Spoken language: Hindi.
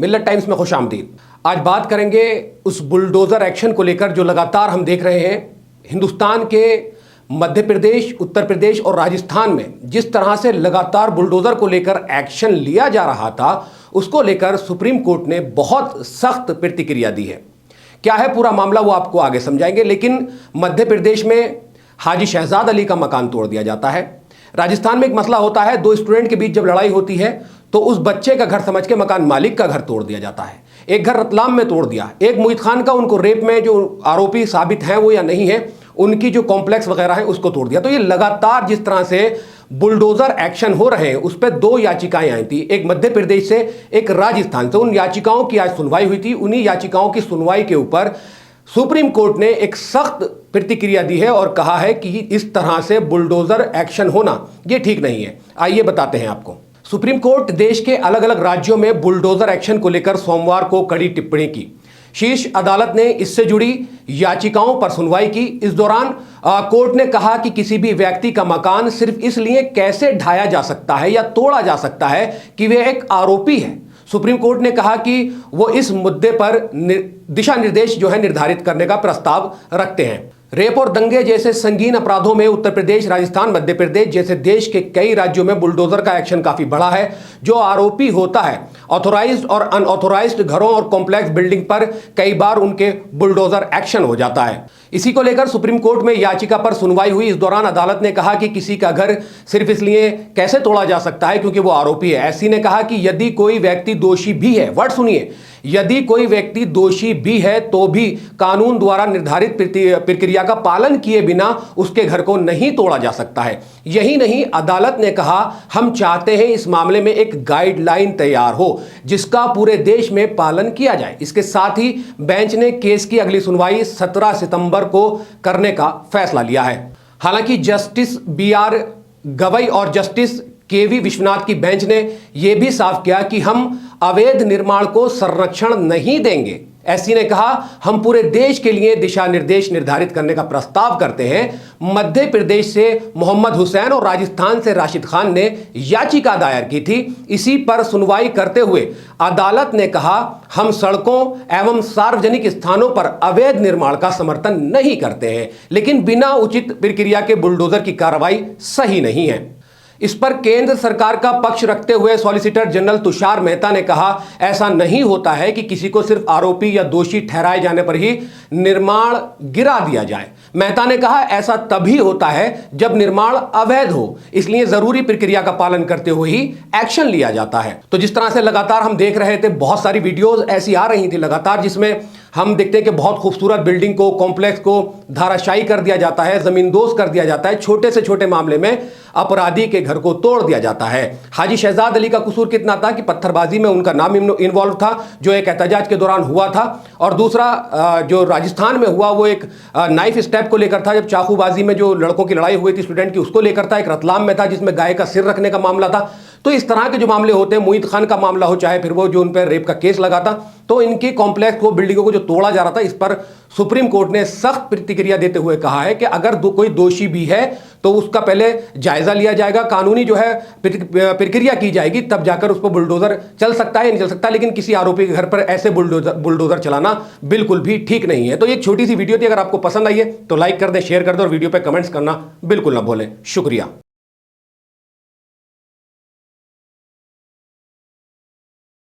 मिल्लत टाइम्स में खुशामदीद। आज बात करेंगे उस बुलडोज़र एक्शन को लेकर जो लगातार हम देख रहे हैं। हिंदुस्तान के मध्य प्रदेश, उत्तर प्रदेश और राजस्थान में जिस तरह से लगातार बुलडोज़र को लेकर एक्शन लिया जा रहा था, उसको लेकर सुप्रीम कोर्ट ने बहुत सख्त प्रतिक्रिया दी है। क्या है पूरा मामला वो आपको आगे समझाएंगे। लेकिन मध्य प्रदेश में हाजी शहजाद अली का मकान तोड़ दिया जाता है। राजस्थान में एक मसला होता है, दो स्टूडेंट के बीच जब लड़ाई होती है तो उस बच्चे का घर समझ के मकान मालिक का घर तोड़ दिया जाता है। एक घर रतलाम में तोड़ दिया, एक मुईद खान का, उनको रेप में जो आरोपी साबित हैं वो या नहीं है, उनकी जो कॉम्प्लेक्स वगैरह है उसको तोड़ दिया। तो ये लगातार जिस तरह से बुलडोजर एक्शन हो रहे हैं, उस पर दो याचिकाएं आई थी, एक मध्य प्रदेश से, एक राजस्थान से। उन याचिकाओं की आज सुनवाई हुई थी। उन्हीं याचिकाओं की सुनवाई के ऊपर सुप्रीम कोर्ट ने एक सख्त प्रतिक्रिया दी है और कहा है कि इस तरह से बुलडोजर एक्शन होना ये ठीक नहीं है। आइए बताते हैं आपको। सुप्रीम कोर्ट देश के अलग अलग राज्यों में बुलडोजर एक्शन को लेकर सोमवार को कड़ी टिप्पणी की। शीर्ष अदालत ने इससे जुड़ी याचिकाओं पर सुनवाई की। इस दौरान कोर्ट ने कहा कि किसी भी व्यक्ति का मकान सिर्फ इसलिए कैसे ढाया जा सकता है या तोड़ा जा सकता है कि वह एक आरोपी है। सुप्रीम कोर्ट ने कहा कि वो इस मुद्दे पर दिशा निर्देश जो है निर्धारित करने का प्रस्ताव रखते हैं। रेप और दंगे जैसे संगीन अपराधों में उत्तर प्रदेश, राजस्थान, मध्य प्रदेश जैसे देश के कई राज्यों में बुलडोजर का एक्शन काफी बढ़ा है। जो आरोपी होता है, ऑथोराइज्ड और अनऑथोराइज्ड घरों और कॉम्प्लेक्स बिल्डिंग पर कई बार उनके बुलडोजर एक्शन हो जाता है। इसी को लेकर सुप्रीम कोर्ट में याचिका पर सुनवाई हुई। इस दौरान अदालत ने कहा कि किसी का घर सिर्फ इसलिए कैसे तोड़ा जा सकता है क्योंकि वो आरोपी है। ऐसी ने कहा कि यदि कोई व्यक्ति दोषी भी है, वर्ड सुनिए, यदि कोई व्यक्ति दोषी भी है तो भी कानून द्वारा निर्धारित प्रक्रिया का पालन किए बिना उसके घर को नहीं तोड़ा जा सकता है। यही नहीं, अदालत ने कहा हम चाहते हैं इस मामले में एक गाइडलाइन तैयार हो जिसका पूरे देश में पालन किया जाए। इसके साथ ही बेंच ने केस की अगली सुनवाई 17 सितंबर को करने का फैसला लिया है। हालांकि जस्टिस BR गवई और जस्टिस KV विश्वनाथ की बेंच ने यह भी साफ किया कि हम अवैध निर्माण को संरक्षण नहीं देंगे। ऐसी ने कहा हम पूरे देश के लिए दिशा निर्देश निर्धारित करने का प्रस्ताव करते हैं। मध्य प्रदेश से मोहम्मद हुसैन और राजस्थान से राशिद खान ने याचिका दायर की थी। इसी पर सुनवाई करते हुए अदालत ने कहा हम सड़कों एवं सार्वजनिक स्थानों पर अवैध निर्माण का समर्थन नहीं करते हैं, लेकिन बिना उचित प्रक्रिया के बुलडोजर की कार्रवाई सही नहीं है। इस पर केंद्र सरकार का पक्ष रखते हुए सॉलिसिटर जनरल तुषार मेहता ने कहा ऐसा नहीं होता है कि किसी को सिर्फ आरोपी या दोषी ठहराए जाने पर ही निर्माण गिरा दिया जाए। मेहता ने कहा ऐसा तभी होता है जब निर्माण अवैध हो, इसलिए जरूरी प्रक्रिया का पालन करते हुए ही एक्शन लिया जाता है। तो जिस तरह से लगातार हम देख रहे थे, बहुत सारी वीडियोस ऐसी आ रही थी लगातार जिसमें हम देखते हैं कि बहुत खूबसूरत बिल्डिंग को, कॉम्प्लेक्स को धाराशायी कर दिया जाता है, जमींदोज कर दिया जाता है। छोटे से छोटे मामले में अपराधी के घर को तोड़ दिया जाता है। हाजी शहजाद अली का कसूर कितना था कि पत्थरबाजी में उनका नाम इन्वॉल्व था जो एक एहतजाज के दौरान हुआ था, और दूसरा जो राजस्थान में हुआ वो एक नाइफ स्टेप को लेकर था, जब चाकूबाजी में जो लड़कों की लड़ाई हुई थी स्टूडेंट की, उसको लेकर था। एक रतलाम में था जिसमें गाय का सिर रखने का मामला था। तो इस तरह के जो मामले होते हैं, मुईद खान का मामला हो, चाहे फिर वो जो उन पर रेप का केस लगा था, तो इनकी कॉम्प्लेक्स को, बिल्डिंगों को जो तोड़ा जा रहा था, इस पर सुप्रीम कोर्ट ने सख्त प्रतिक्रिया देते हुए कहा है कि अगर कोई दोषी भी है तो उसका पहले जायजा लिया जाएगा, कानूनी जो है प्रक्रिया की जाएगी, तब जाकर उस पर बुलडोजर चल सकता है या नहीं चल सकता। लेकिन किसी आरोपी के घर पर ऐसे बुलडोजर चलाना बिल्कुल भी ठीक नहीं है। तो एक छोटी सी वीडियो थी, अगर आपको पसंद आई है तो लाइक कर दें, शेयर कर दें और वीडियो पे कमेंट्स करना बिल्कुल ना भूलें। शुक्रिया।